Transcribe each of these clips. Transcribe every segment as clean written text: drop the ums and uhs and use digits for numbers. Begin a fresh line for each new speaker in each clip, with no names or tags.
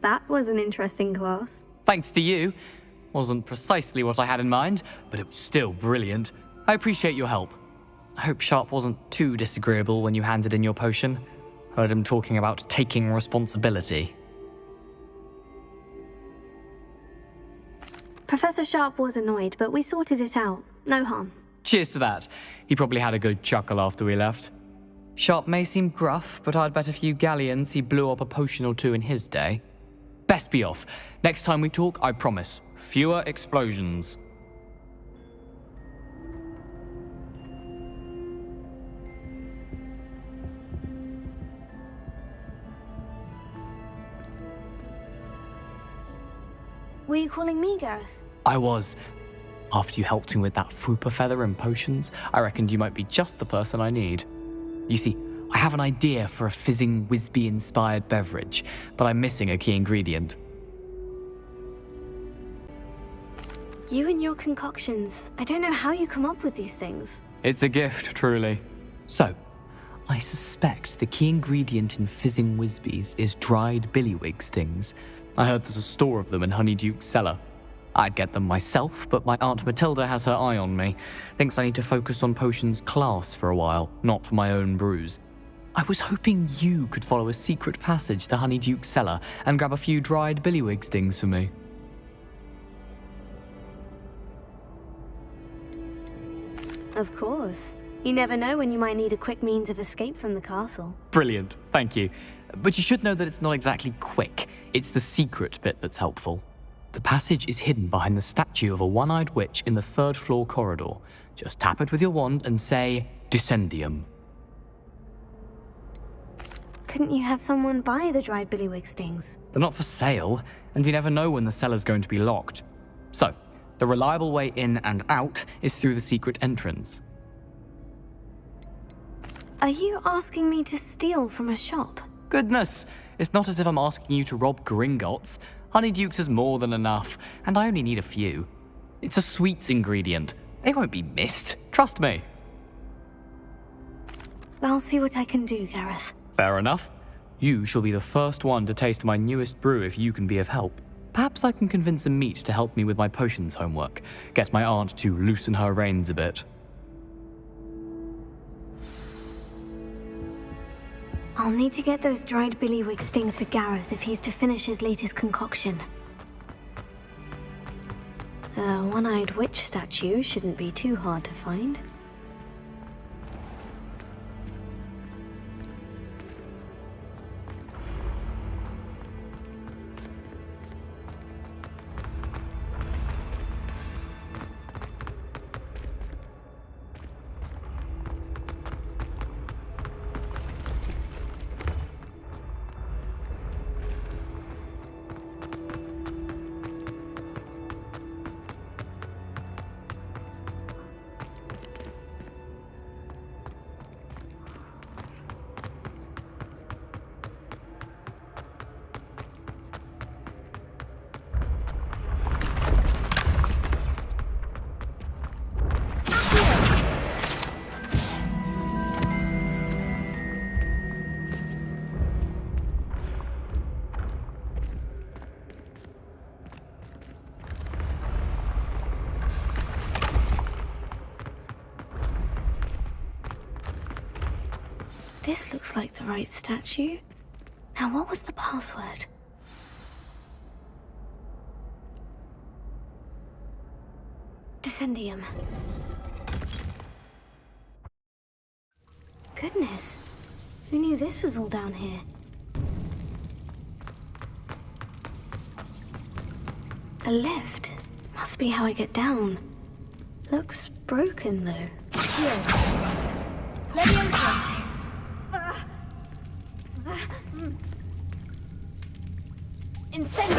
That was an interesting class.
Thanks to you. Wasn't precisely what I had in mind, but it was still brilliant. I appreciate your help. I hope Sharp wasn't too disagreeable when you handed in your potion. Heard him talking about taking responsibility.
Professor Sharp was annoyed, but we sorted it out. No harm.
Cheers to that. He probably had a good chuckle after we left. Sharp may seem gruff, but I'd bet a few galleons he blew up a potion or two in his day. Best be off. Next time we talk, I promise, fewer explosions.
Were you calling me, Gareth?
I was. After you helped me with that Fupa feather and potions, I reckoned you might be just the person I need. You see, I have an idea for a fizzing Whizbee-inspired beverage, but I'm missing a key ingredient.
You and your concoctions. I don't know how you come up with these things.
It's a gift, truly. So, I suspect the key ingredient in fizzing Whizbees is dried billywig stings. I heard there's a store of them in Honeyduke's cellar. I'd get them myself, but my Aunt Matilda has her eye on me. Thinks I need to focus on potions class for a while, not for my own brews. I was hoping you could follow a secret passage to Honeyduke's cellar and grab a few dried billywig stings for me.
Of course. You never know when you might need a quick means of escape from the castle.
Brilliant, thank you. But you should know that it's not exactly quick. It's the secret bit that's helpful. The passage is hidden behind the statue of a one-eyed witch in the third-floor corridor. Just tap it with your wand and say, Descendium.
Couldn't you have someone buy the dried billywig stings?
They're not for sale, and you never know when the cellar's going to be locked. So, the reliable way in and out is through the secret entrance.
Are you asking me to steal from a shop?
Goodness, it's not as if I'm asking you to rob Gringotts. Honeyduke's is more than enough, and I only need a few. It's a sweets ingredient. They won't be missed, trust me.
I'll see what I can do, Gareth.
Fair enough. You shall be the first one to taste my newest brew if you can be of help. Perhaps I can convince a meat to help me with my potions homework. Get my aunt to loosen her reins a bit.
I'll need to get those dried billywig stings for Gareth if he's to finish his latest concoction. A one-eyed witch statue shouldn't be too hard to find. This looks like the right statue. Now, what was the password? Descendium. Goodness. Who knew this was all down here? A lift. Must be how I get down. Looks broken, though. Here. Leviosa! Incendio!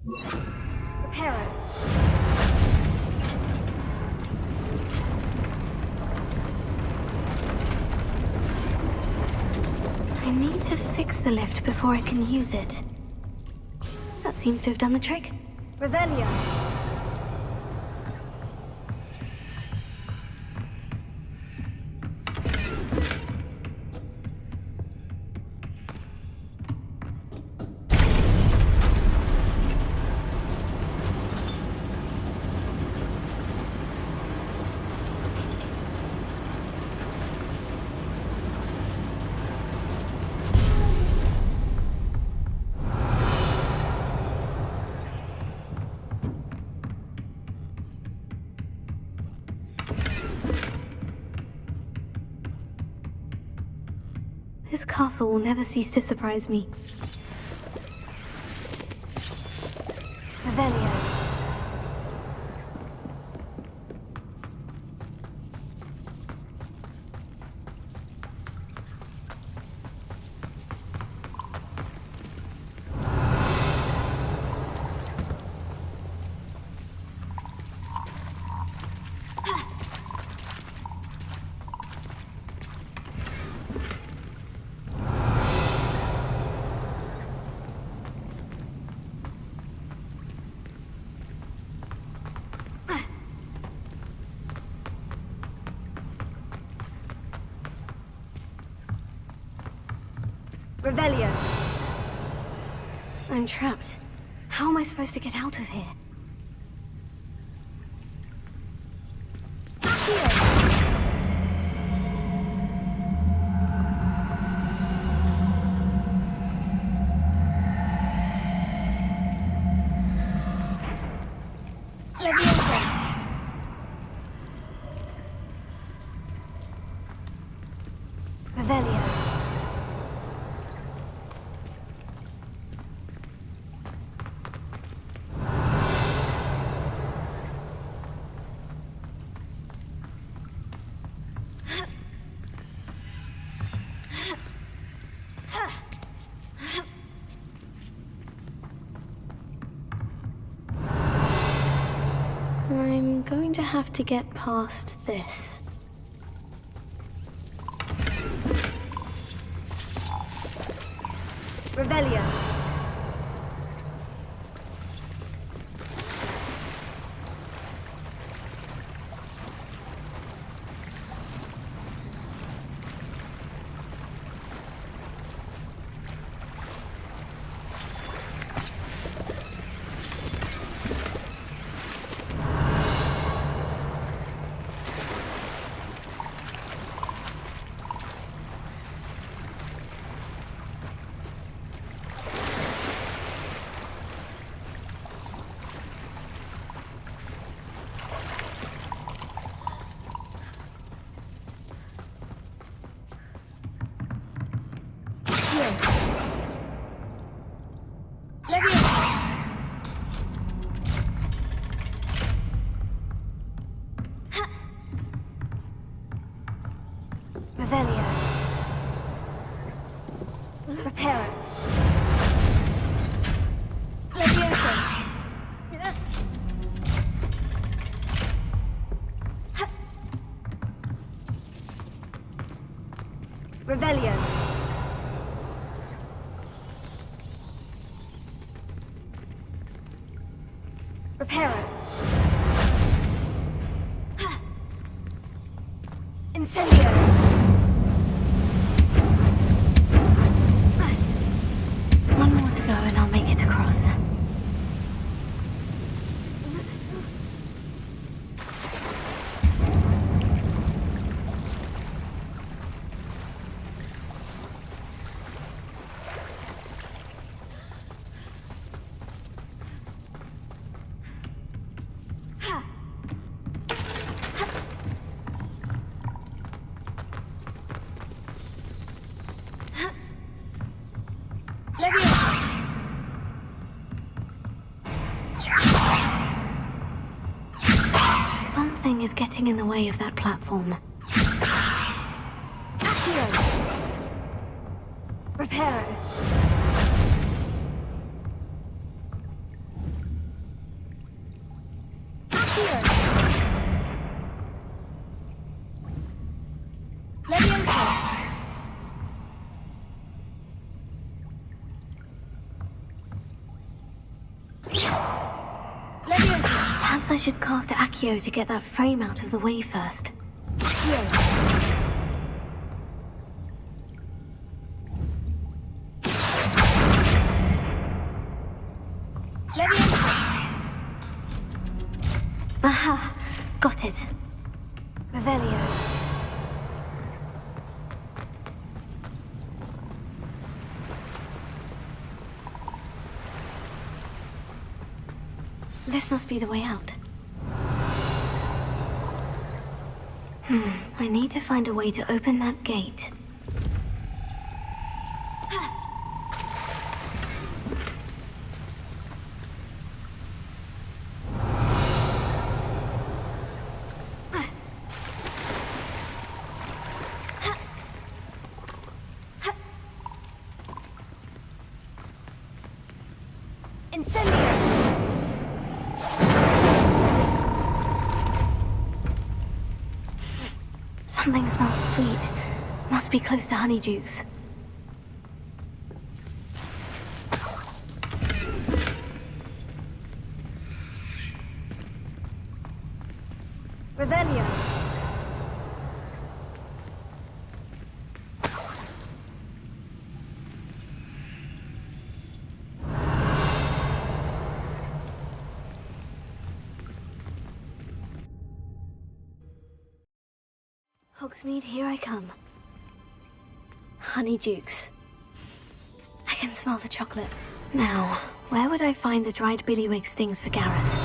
Reparo. I need to fix the lift before I can use it. That seems to have done the trick. Revelio. This castle will never cease to surprise me. Revelio. Revelio. I'm trapped. How am I supposed to get out of here? Revelio. I'm going to have to get past this. Revelio. Revelio. Reparo. Levioso. Revelio. Reparo. Incendio. One more to go and I'll make it across. Something is getting in the way of that platform. Accio. Reparo. Accio. Levioso. Perhaps I should cast Accio to get that frame out of the way first. Aha! Got it. Revelio. This must be the way out. I need to find a way to open that gate. Incendio! Something smells sweet. Must be close to Honeydukes. Revelio. Hogsmeade, here I come. Honeydukes. I can smell the chocolate. Now, where would I find the dried billywig stings for Gareth?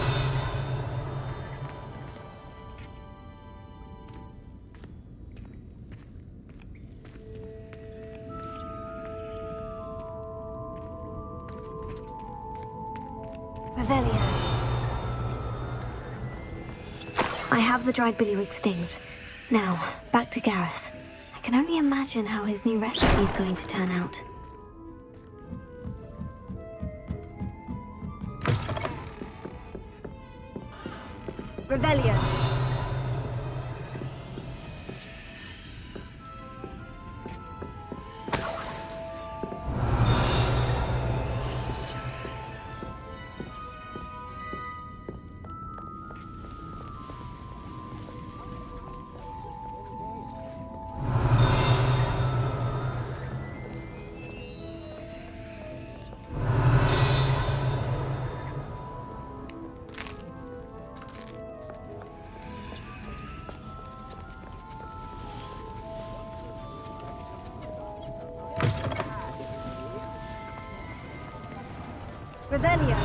Revelio. I have the dried billywig stings. Now, back to Gareth. I can only imagine how his new recipe is going to turn out. Revelio. Revelio.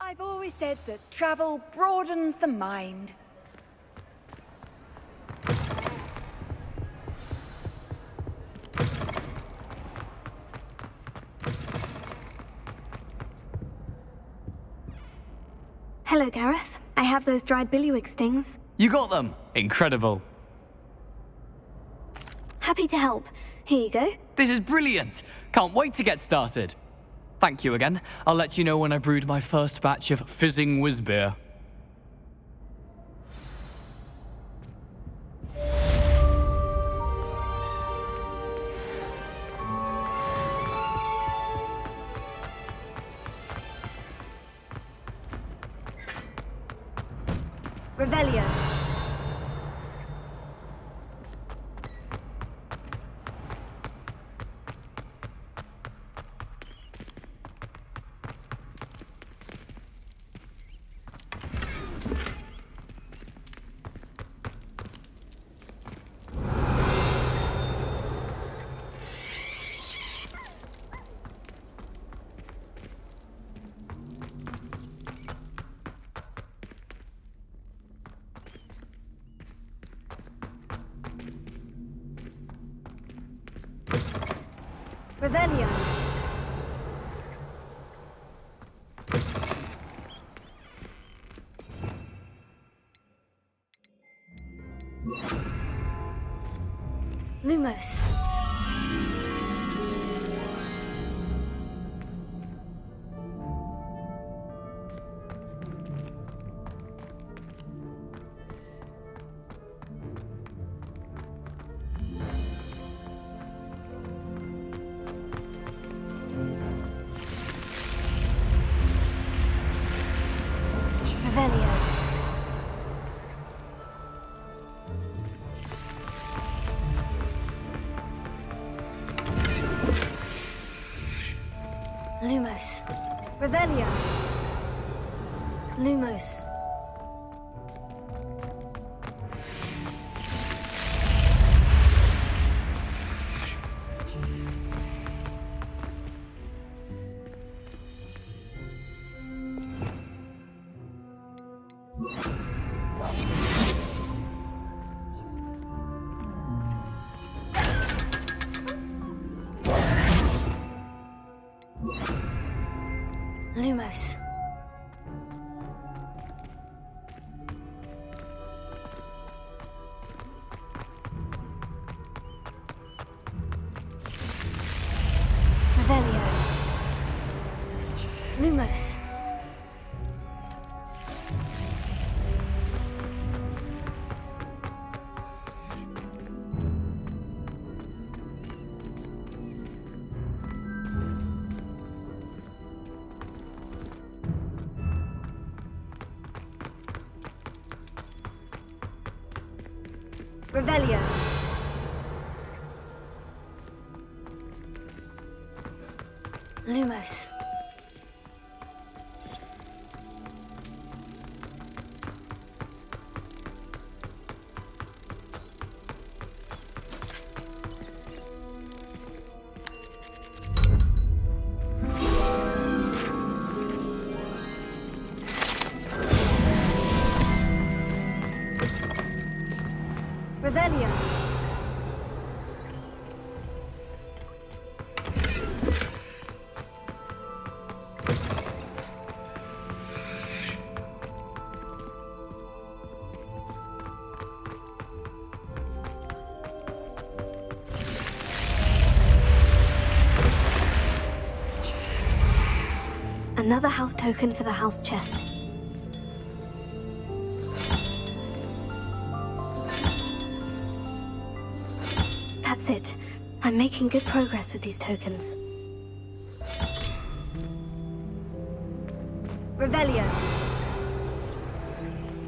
I've always said that travel broadens the mind.
Hello, Gareth. I have those dried billywig stings.
You got them! Incredible.
Happy to help. Here you go.
This is brilliant! Can't wait to get started. Thank you again. I'll let you know when I brewed my first batch of fizzing whizbeer.
Revelio. Revelio. Lumos. Revelio. Lumos. Revelio. Lumos. Lumos. Revelio. Lumos. Revelio. Lumos. Revelio. Another house token for the house chest. That's it. I'm making good progress with these tokens. Revelio.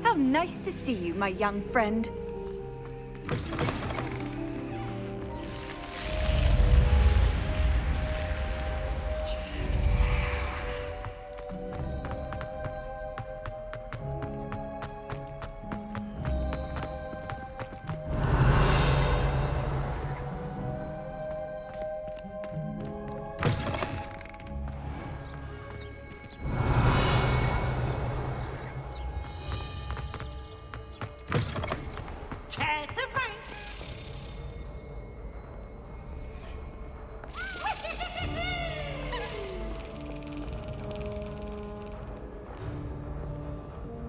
How nice to see you, my young friend.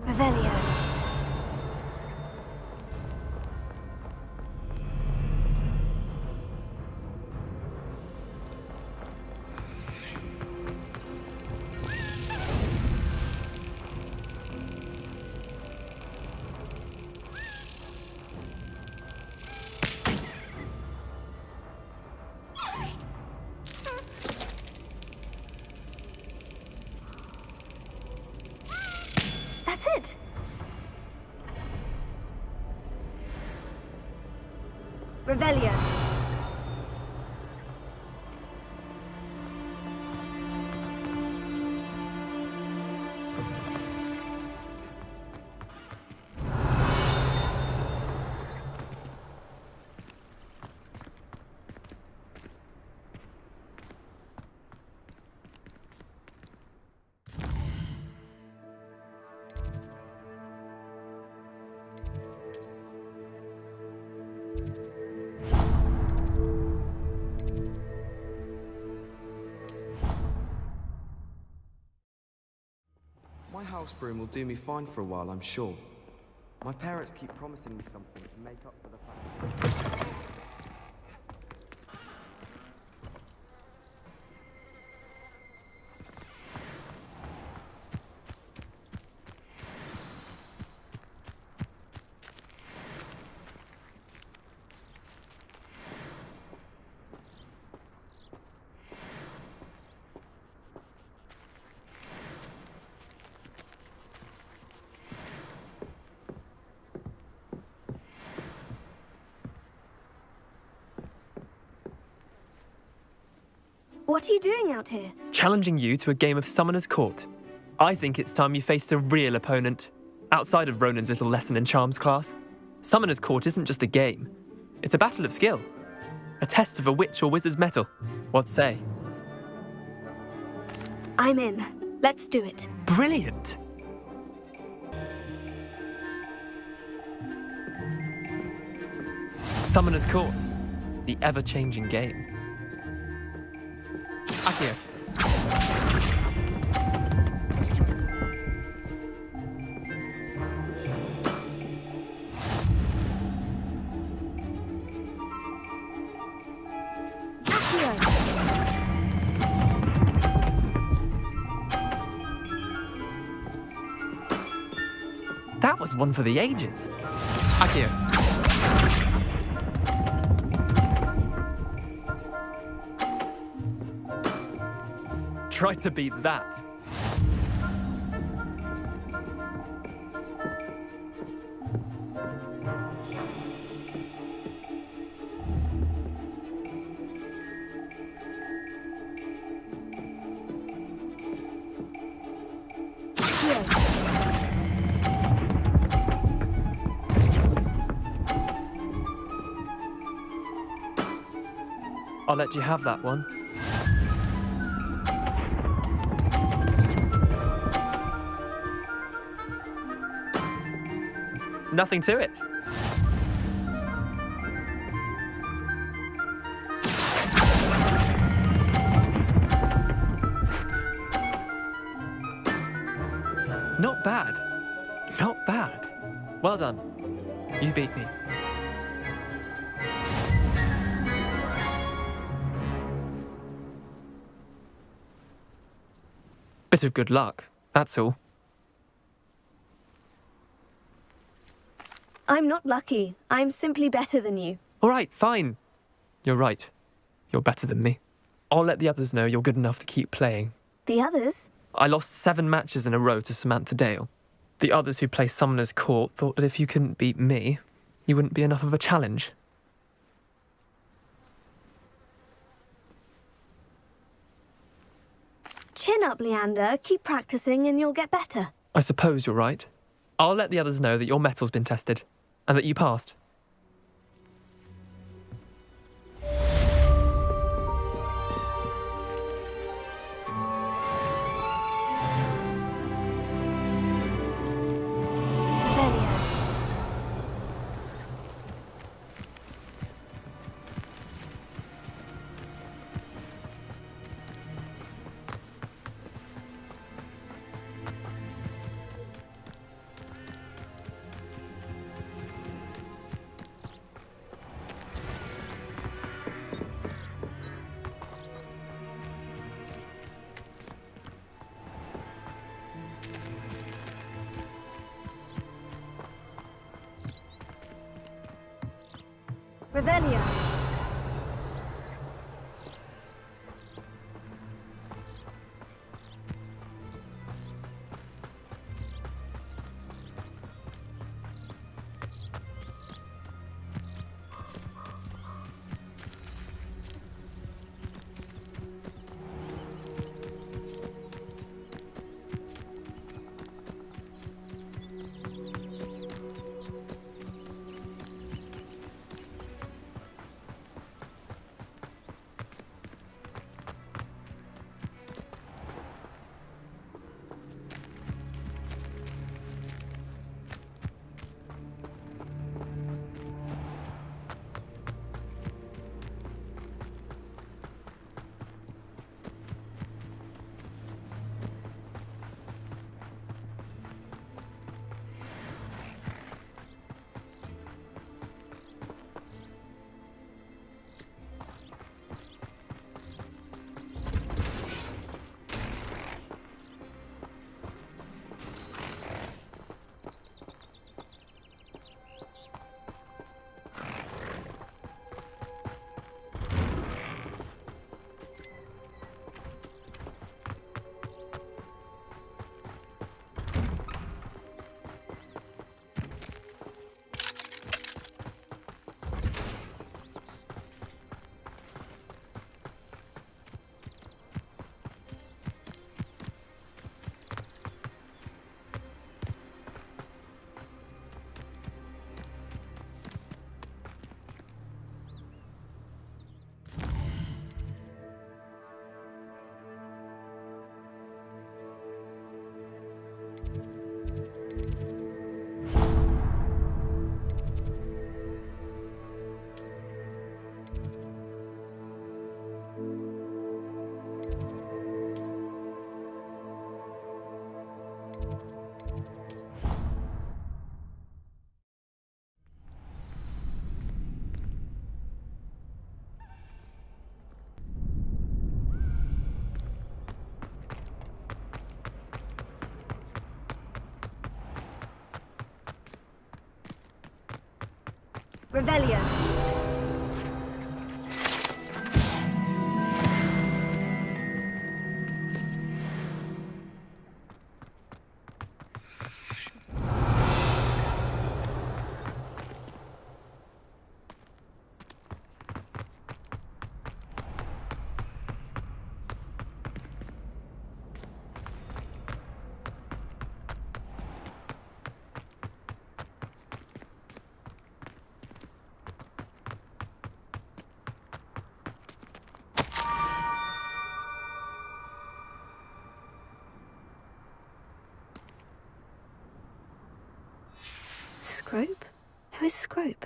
Revelio. That's it. Revelio.
My house broom will do me fine for a while, I'm sure. My parents keep promising me something to make up for the fact.
What are you doing out here?
Challenging you to a game of Summoner's Court. I think it's time you faced a real opponent, outside of Ronan's little lesson in charms class. Summoner's Court isn't just a game. It's a battle of skill. A test of a witch or wizard's mettle. What say?
I'm in. Let's do it.
Brilliant! Summoner's Court. The ever-changing game. Akio. That was one for the ages. Akio. Try to beat that. I'll let you have that one. Nothing to it. Not bad. Not bad. Well done. You beat me. Bit of good luck, that's all.
I'm not lucky. I'm simply better than you.
All right, fine. You're right. You're better than me. I'll let the others know you're good enough to keep playing.
The others?
I lost 7 matches in a row to Samantha Dale. The others who play Summoner's Court thought that if you couldn't beat me, you wouldn't be enough of a challenge.
Chin up, Leander. Keep practicing and you'll get better.
I suppose you're right. I'll let the others know that your metal's been tested, and that you passed.
Revelia.
Revelio.
Scrope? Who is Scrope?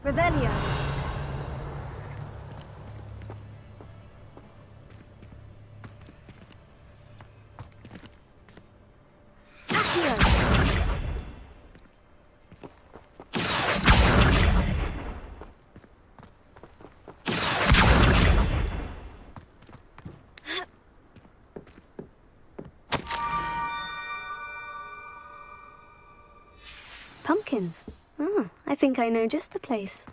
Revelio.
Pumpkins. Ah, I think I know just the place.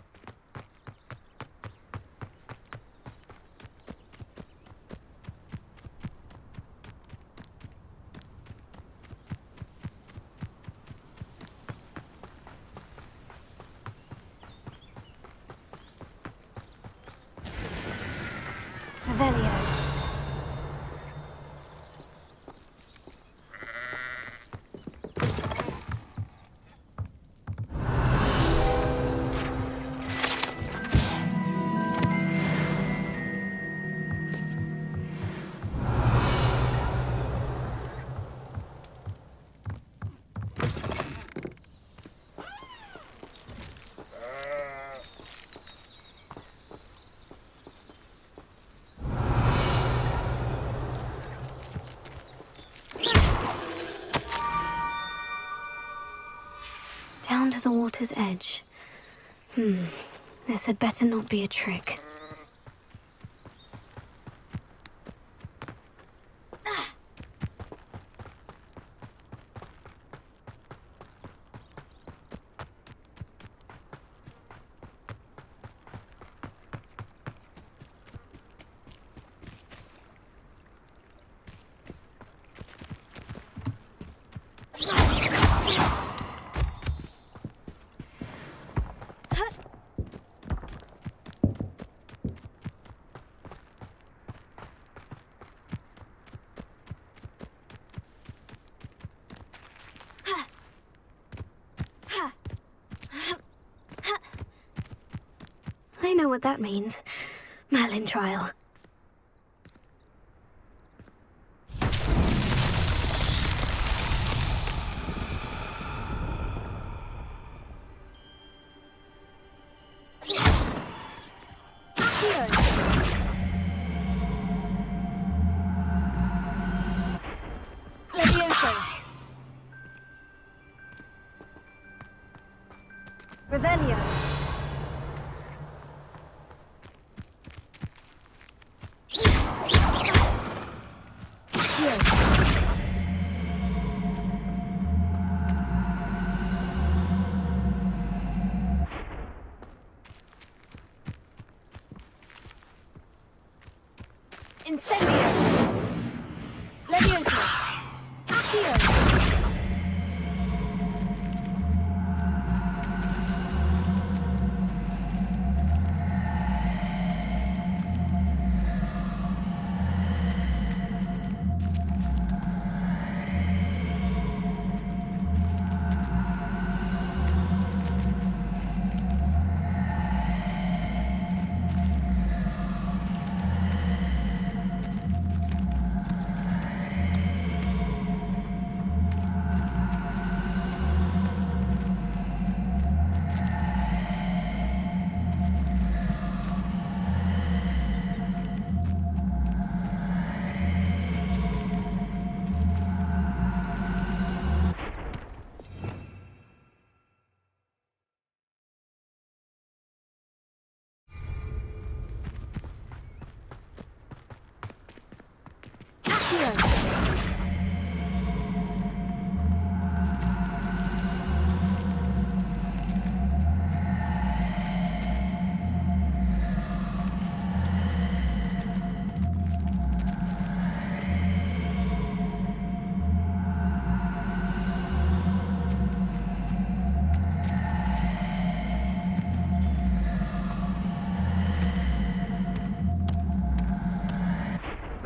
Revelio.
Down to the water's edge. This had better not be a trick. I know what that means. Merlin trial.
Levioso. Revelio. Incendio. Levioso. Accio.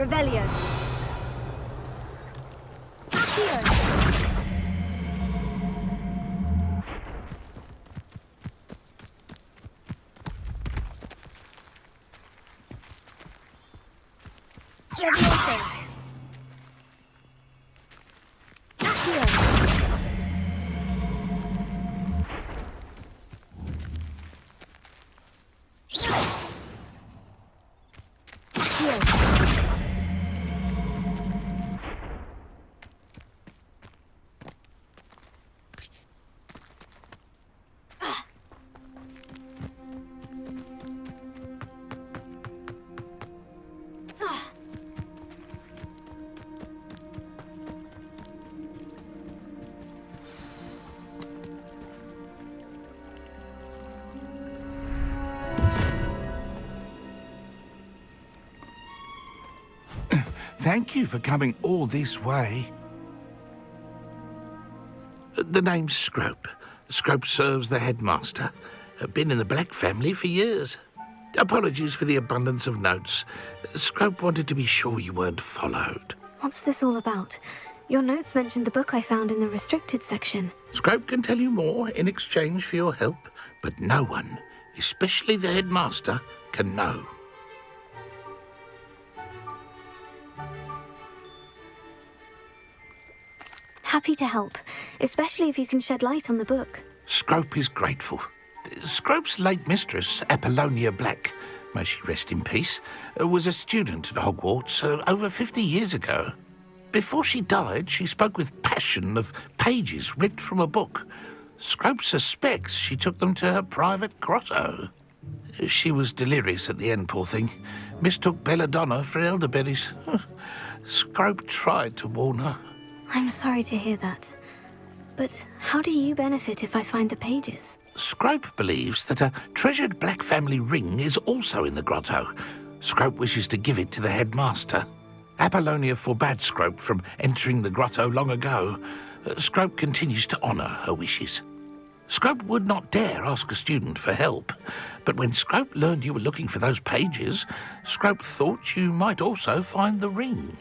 Revelio. Accio. Levioso. Accio.
Thank you for coming all this way. The name's Scrope. Scrope serves the headmaster. Been in the Black family for years. Apologies for the abundance of notes. Scrope wanted to be sure you weren't followed.
What's this all about? Your notes mentioned the book I found in the restricted section.
Scrope can tell you more in exchange for your help, but no one, especially the headmaster, can know.
Happy to help, especially if you can shed light on the book.
Scrope is grateful. Scrope's late mistress, Apollonia Black, may she rest in peace, was a student at Hogwarts over 50 years ago. Before she died, she spoke with passion of pages ripped from a book. Scrope suspects she took them to her private grotto. She was delirious at the end, poor thing. Mistook belladonna for elderberries. Scrope tried to warn her.
I'm sorry to hear that. But how do you benefit if I find the pages?
Scrope believes that a treasured Black family ring is also in the grotto. Scrope wishes to give it to the headmaster. Apollonia forbade Scrope from entering the grotto long ago. Scrope continues to honour her wishes. Scrope would not dare ask a student for help, but when Scrope learned you were looking for those pages, Scrope thought you might also find the ring.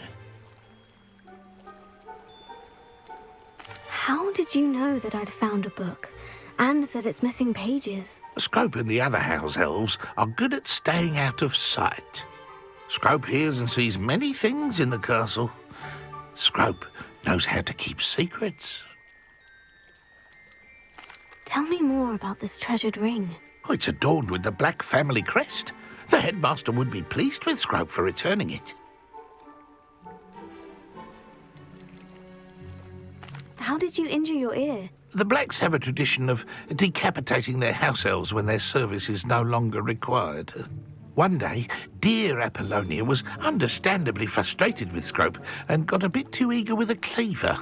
How did you know that I'd found a book, and that it's missing pages?
Scrope and the other house elves are good at staying out of sight. Scrope hears and sees many things in the castle. Scrope knows how to keep secrets.
Tell me more about this treasured ring.
Oh, it's adorned with the Black family crest. The headmaster would be pleased with Scrope for returning it.
How did you injure your ear?
The Blacks have a tradition of decapitating their house elves when their service is no longer required. One day, dear Apollonia was understandably frustrated with Scrope and got a bit too eager with a cleaver.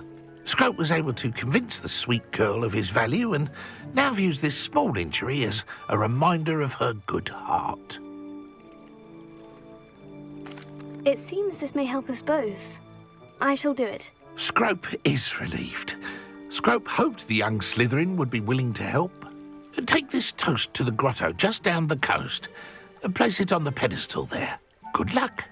Scrope was able to convince the sweet girl of his value and now views this small injury as a reminder of her good heart.
It seems this may help us both. I shall do it.
Scrope is relieved. Scrope hoped the young Slytherin would be willing to help. Take this toast to the grotto just down the coast. Place it on the pedestal there. Good luck.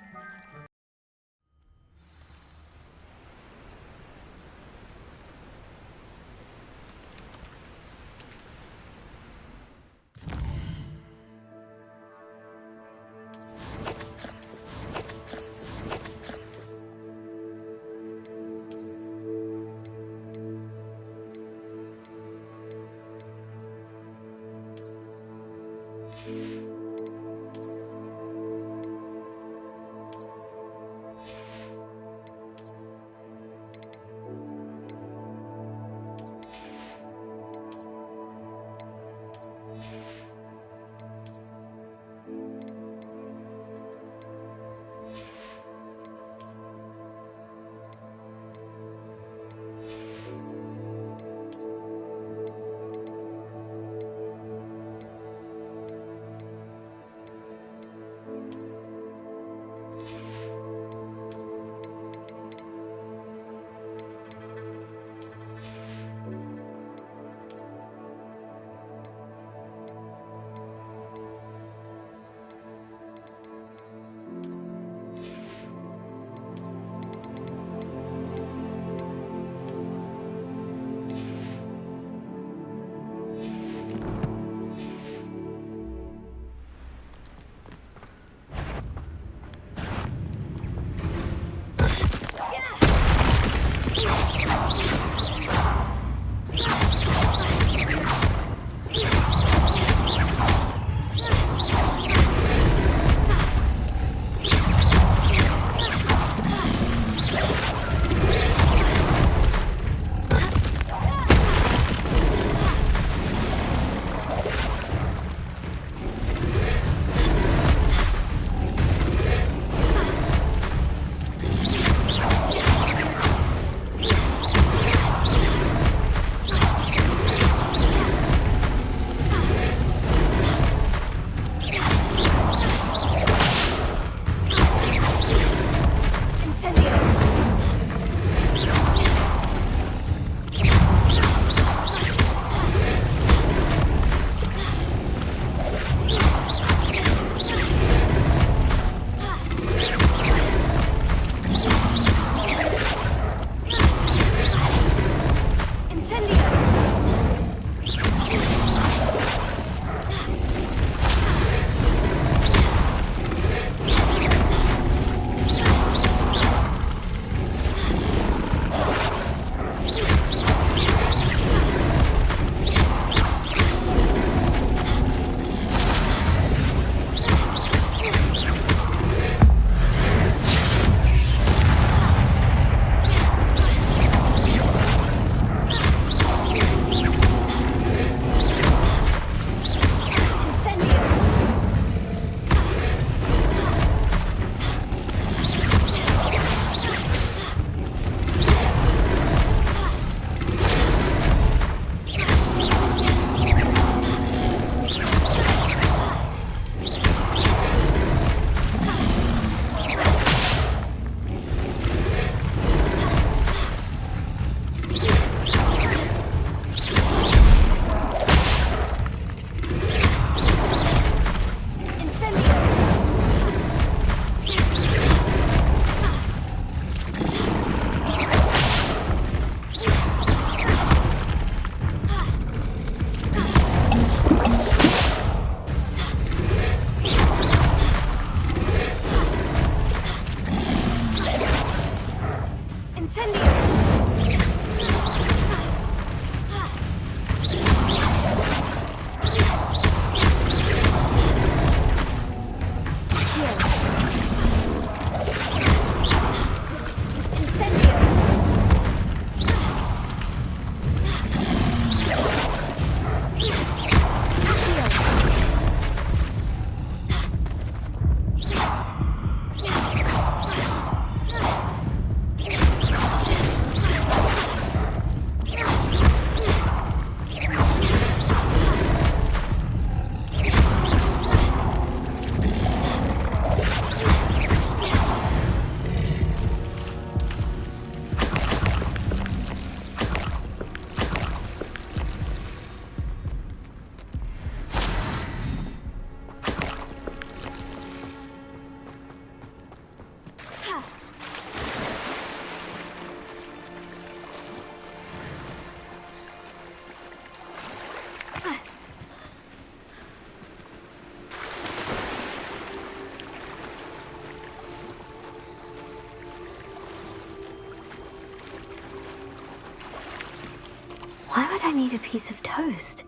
I need a piece of toast.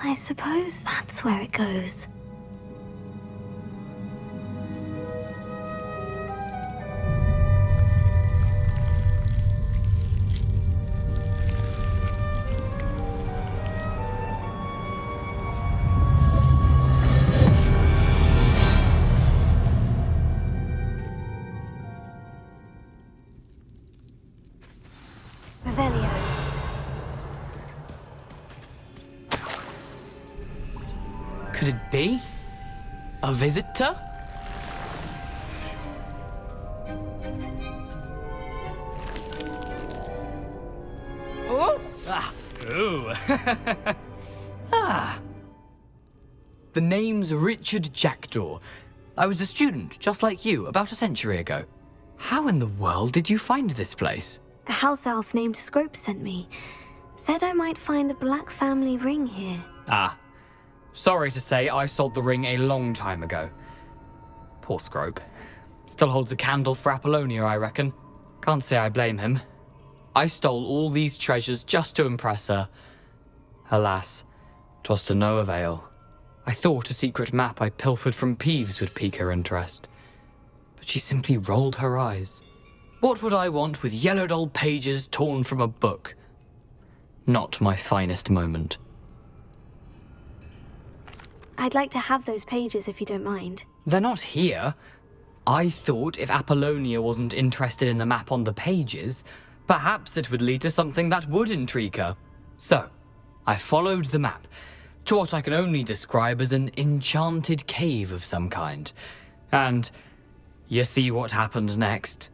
I suppose that's where it goes. Revelio.
Could it be? A visitor? Oh! Ah! Ooh! Ah! The name's Richard Jackdaw. I was a student, just like you, about a century ago. How in the world did you find this place?
A house elf named Scrope sent me. Said I might find a black family ring here.
Ah. Sorry to say, I sold the ring a long time ago. Poor Scrope. Still holds a candle for Apollonia, I reckon. Can't say I blame him. I stole all these treasures just to impress her. Alas, 'twas to no avail. I thought a secret map I pilfered from Peeves would pique her interest. But she simply rolled her eyes. What would I want with yellowed old pages torn from a book? Not my finest moment.
I'd like to have those pages if you don't mind.
They're not here. I thought if Apollonia wasn't interested in the map on the pages, perhaps it would lead to something that would intrigue her. So, I followed the map to what I can only describe as an enchanted cave of some kind. And you see what happened next?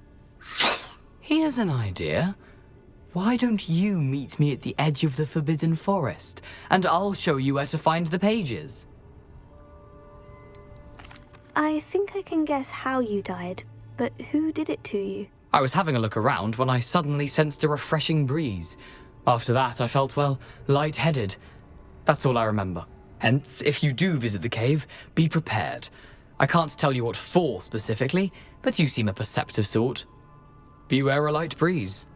Here's an idea. Why don't you meet me at the edge of the Forbidden Forest, and I'll show you where to find the pages?
I think I can guess how you died, but who did it to you?
I was having a look around when I suddenly sensed a refreshing breeze. After that, I felt, well, lightheaded. That's all I remember. Hence, if you do visit the cave, be prepared. I can't tell you what for specifically, but you seem a perceptive sort. Beware a light breeze.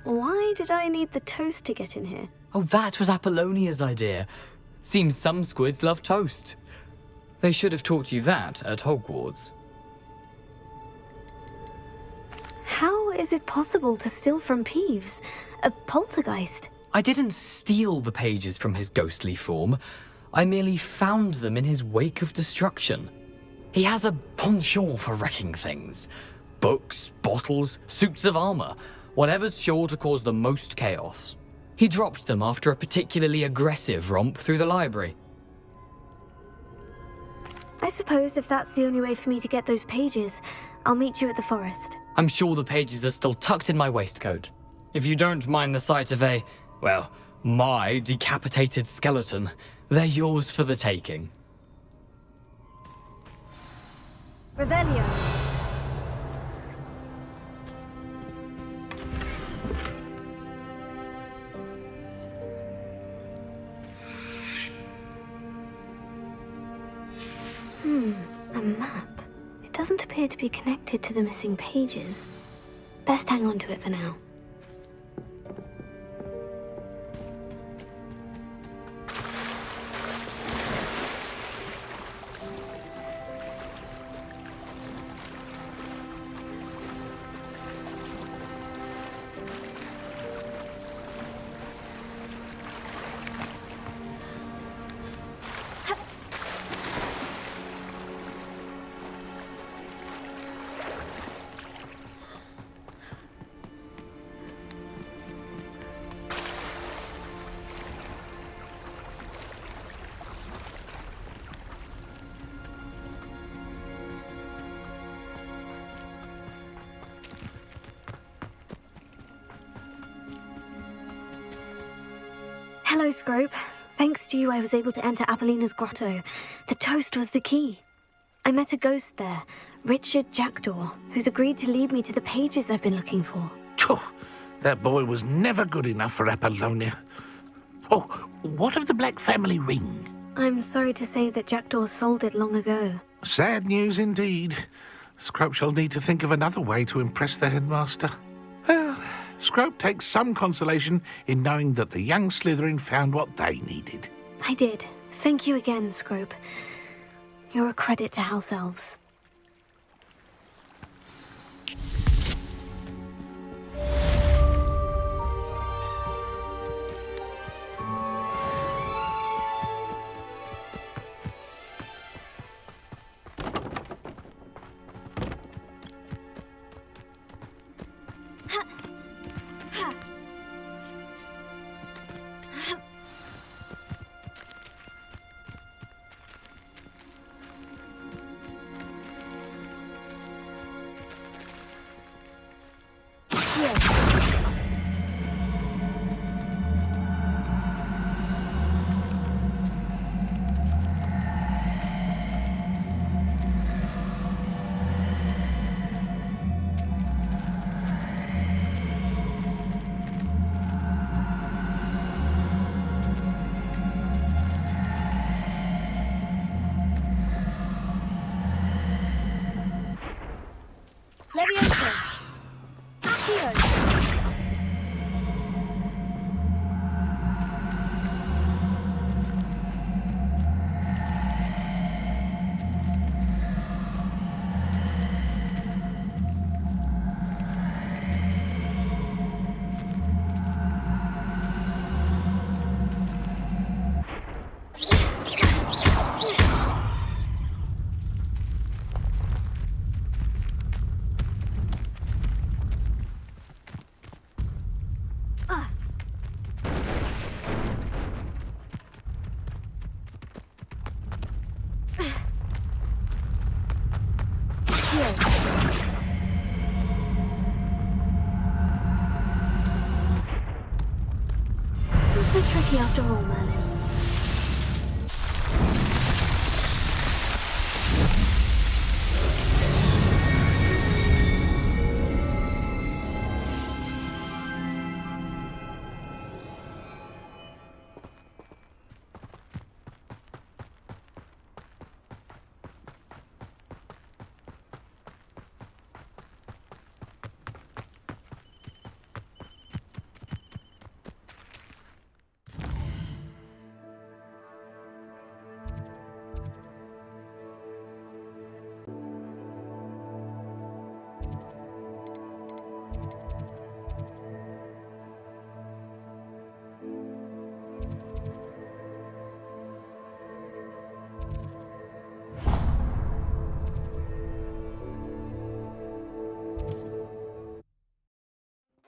Why did I need the toast to get in here?
Oh, that was Apollonia's idea. Seems some squids love toast. They should have taught you that at Hogwarts.
How is it possible to steal from Peeves? A poltergeist?
I didn't steal the pages from his ghostly form. I merely found them in his wake of destruction. He has a penchant for wrecking things. Books, bottles, suits of armor, whatever's sure to cause the most chaos. He dropped them after a particularly aggressive romp through the library.
I suppose if that's the only way for me to get those pages, I'll meet you at the forest.
I'm sure the pages are still tucked in my waistcoat. If you don't mind the sight of a, well, my decapitated skeleton, they're yours for the taking.
Revelio. A map. It doesn't appear to be connected to the missing pages. Best hang on to it for now. Hello, Scrope. Thanks to you, I was able to enter Apollina's grotto. The toast was the key. I met a ghost there, Richard Jackdaw, who's agreed to lead me to the pages I've been looking for.
Phew, that boy was never good enough for Apollonia. Oh, what of the Black family ring?
I'm sorry to say that Jackdaw sold it long ago.
Sad news indeed. Scrope shall need to think of another way to impress the headmaster. Well, Scrope takes some consolation in knowing that the young Slytherin found what they needed.
I did. Thank you again, Scrope. You're a credit to House Elves.
Leviosa! Accio!
Not so tricky after all, Merlin.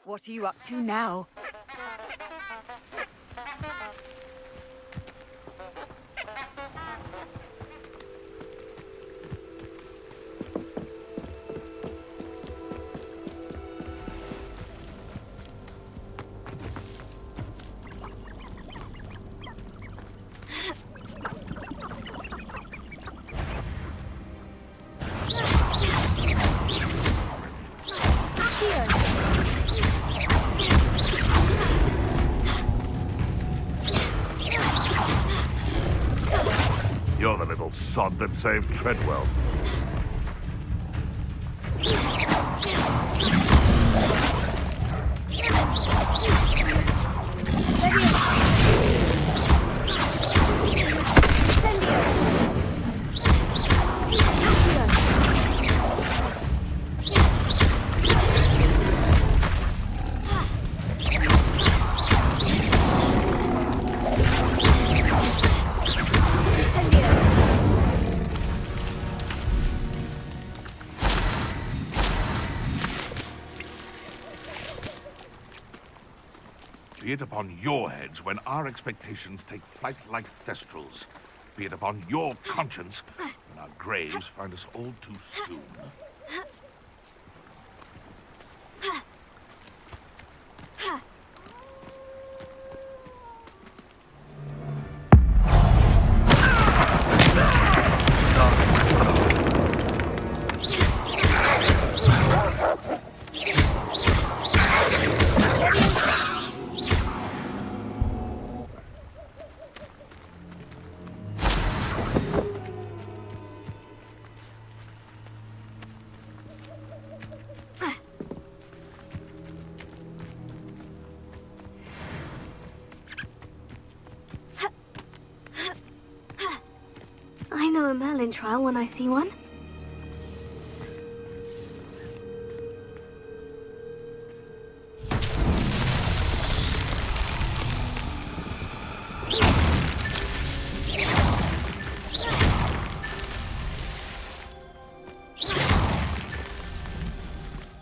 What are you up to now?
You're the little sod that saved Treadwell. Be it upon your heads when our expectations take flight like thestrals. Be it upon your conscience when our graves find us all too soon.
I know a Merlin trial when I see one.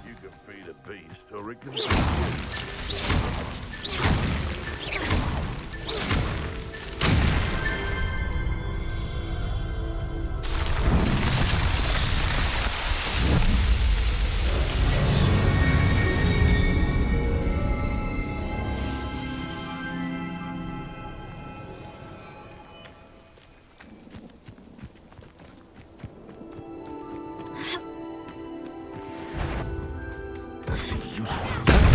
You can feed a beast, or it can...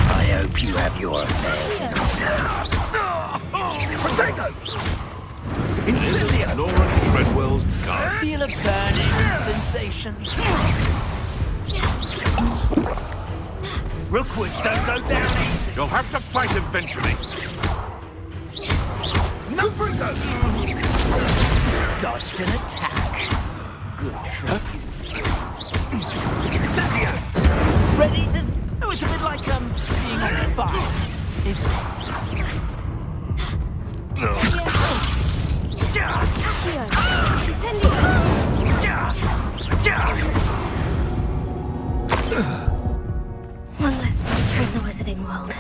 I hope you have your affairs in order. Potato! Incendio!
Lauren Treadwell's gun.
Feel a burning sensation. Rookwoods don't go down easy.
You'll have to fight eventually.
No Bringo! Dodged an attack. Good for you. Incendio! Ready to... Oh, it's a bit like, being on fire, isn't it?
Accio! Incendio! One less monster in the wizarding world.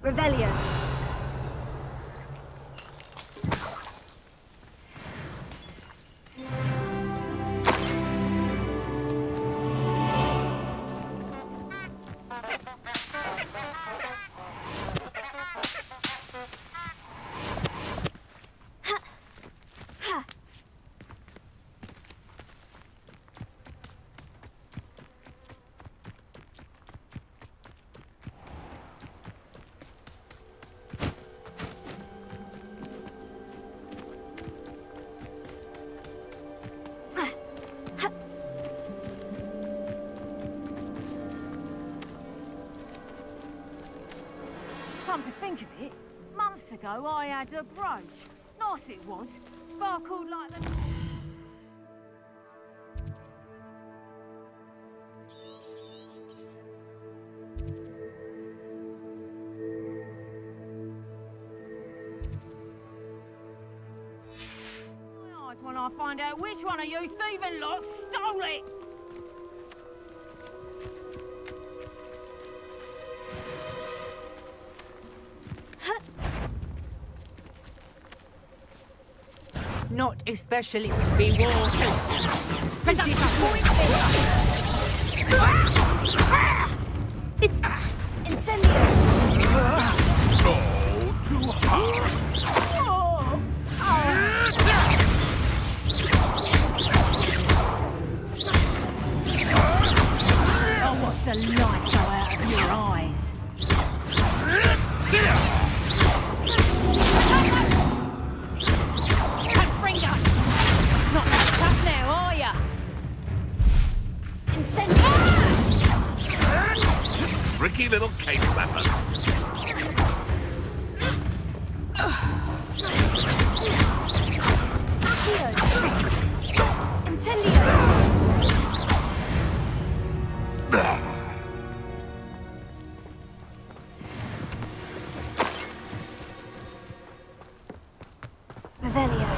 Revelio.
Come to think of it, months ago I had a brooch. Nice it was. Sparkled like the... My eyes when I find out which one of you thieving lot stole it!
Not especially rewarded.
It's Incendio!
Oh, too hard.
Oh, watch the light go out of your eyes. Not that tough now, are ya?
Incendio!
Tricky little cake slapper.
Accio! Incendio! Revelio.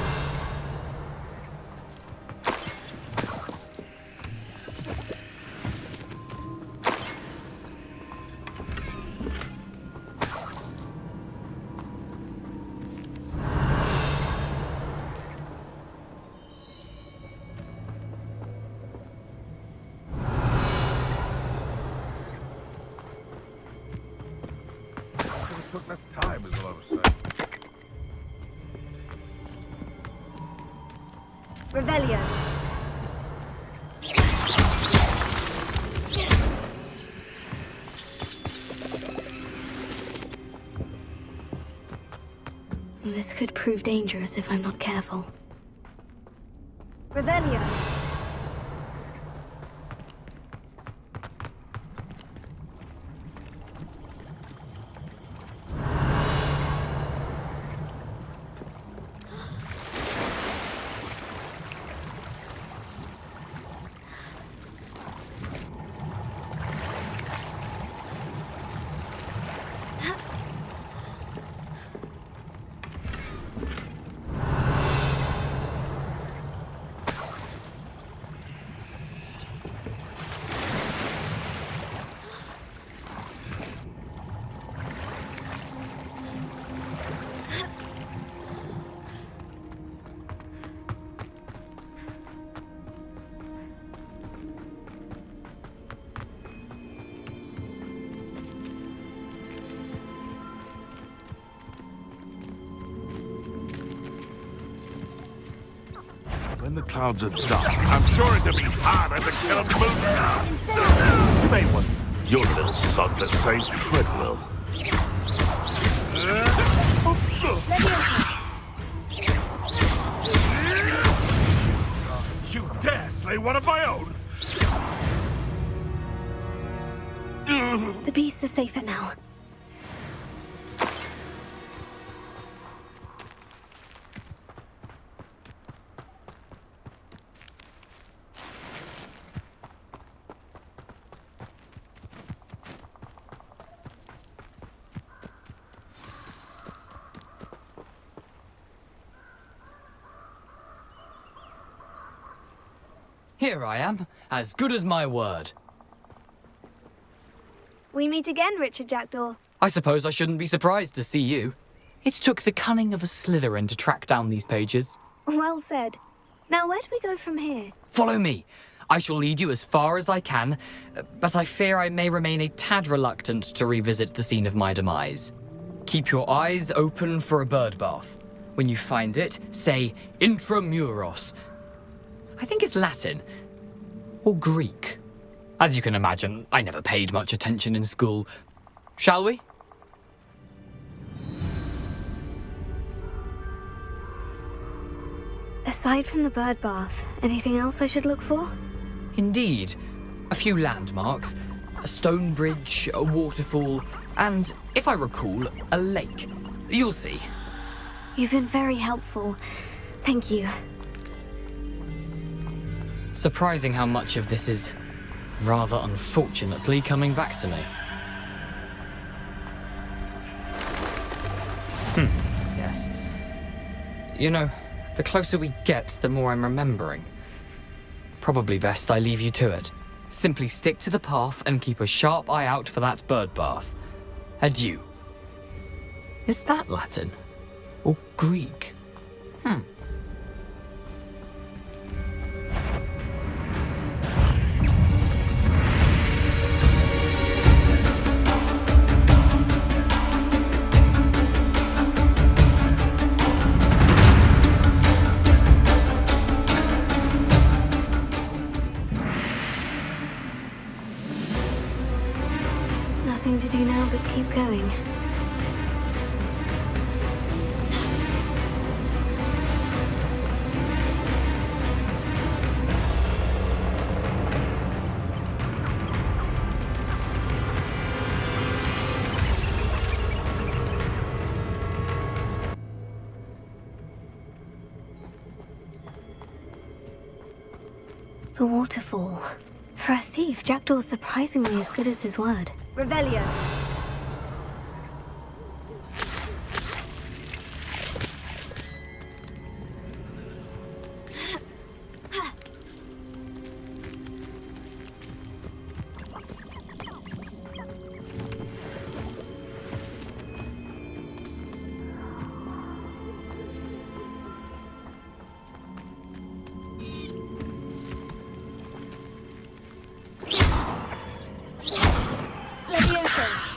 It took less time, is all I was saying.
Revelio. This could prove dangerous if I'm not careful. Revelio.
When the clouds are dark, I'm sure it'll be harder to kill a moon. Main one, your little sod that saved Treadwell. You dare slay one of my own?
The beasts are safer now.
Here I am, as good as my word.
We meet again, Richard Jackdaw.
I suppose I shouldn't be surprised to see you. It took the cunning of a Slytherin to track down these pages.
Well said. Now, where do we go from here?
Follow me. I shall lead you as far as I can, but I fear I may remain a tad reluctant to revisit the scene of my demise. Keep your eyes open for a bird bath. When you find it, say intramuros. I think it's Latin. Or Greek. As you can imagine, I never paid much attention in school. Shall we?
Aside from the bird bath, anything else I should look for?
Indeed. A few landmarks, a stone bridge, a waterfall, and, if I recall, a lake. You'll see.
You've been very helpful. Thank you.
Surprising how much of this is, rather unfortunately, coming back to me. Yes. You know, the closer we get, the more I'm remembering. Probably best I leave you to it. Simply stick to the path and keep a sharp eye out for that bird bath. Adieu. Is that Latin? Or Greek?
Nothing to do now but keep going. The waterfall. For a thief, Jackdaw's surprisingly as good as his word. Revelio. Levioso.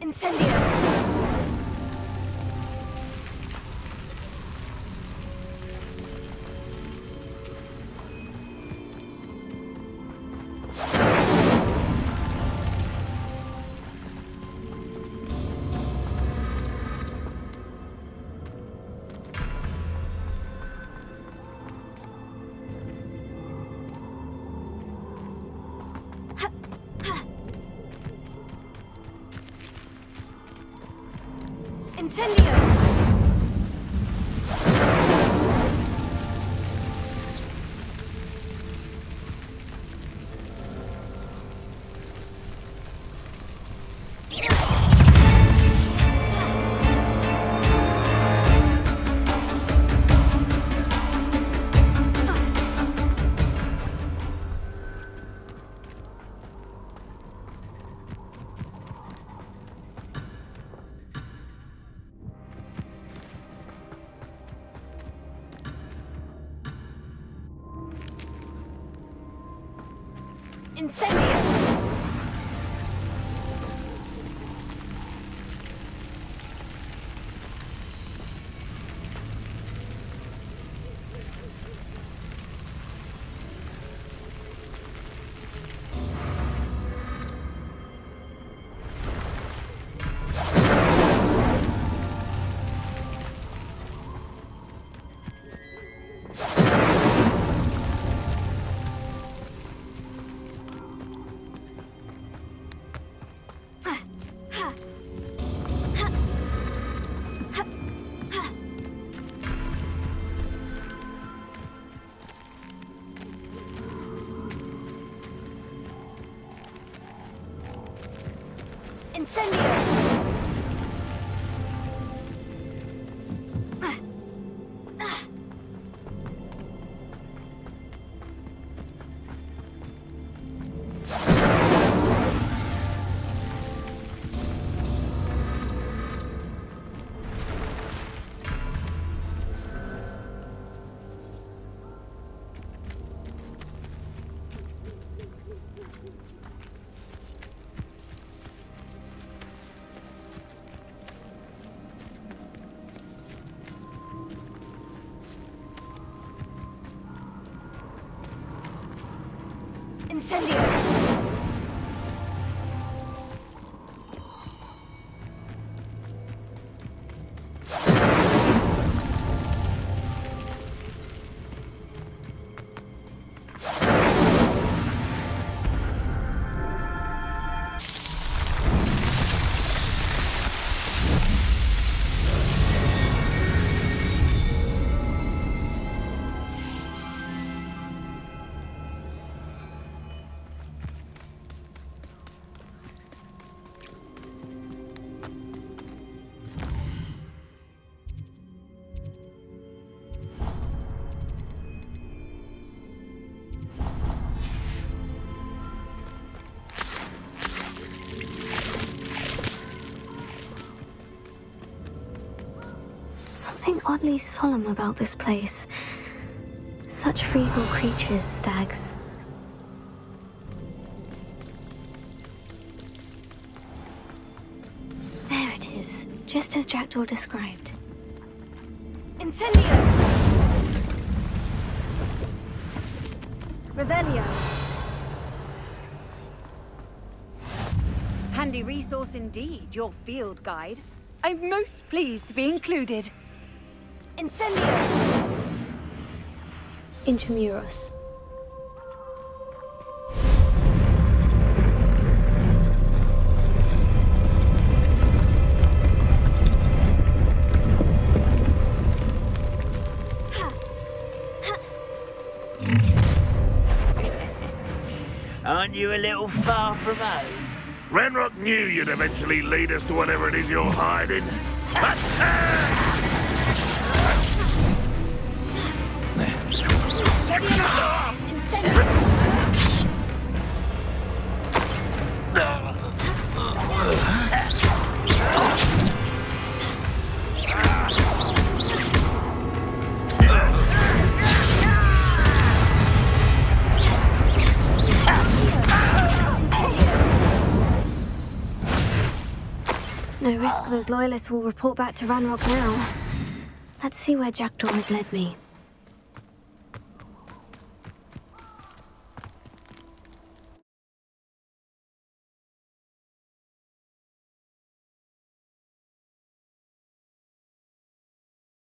Incendio! Incendio! Incendio! Incendio! Incendio! Something oddly solemn about this place. Such regal creatures, stags. There it is, just as Jackdaw described. Incendio! Revelio!
Handy resource indeed, your field guide. I'm most pleased to be included.
Incendio! Intramuros.
Aren't you a little far from home?
Renrock knew you'd eventually lead us to whatever it is you're hiding. But,
No risk those loyalists will report back to Ranrock now. Let's see where Jackdaw has led me.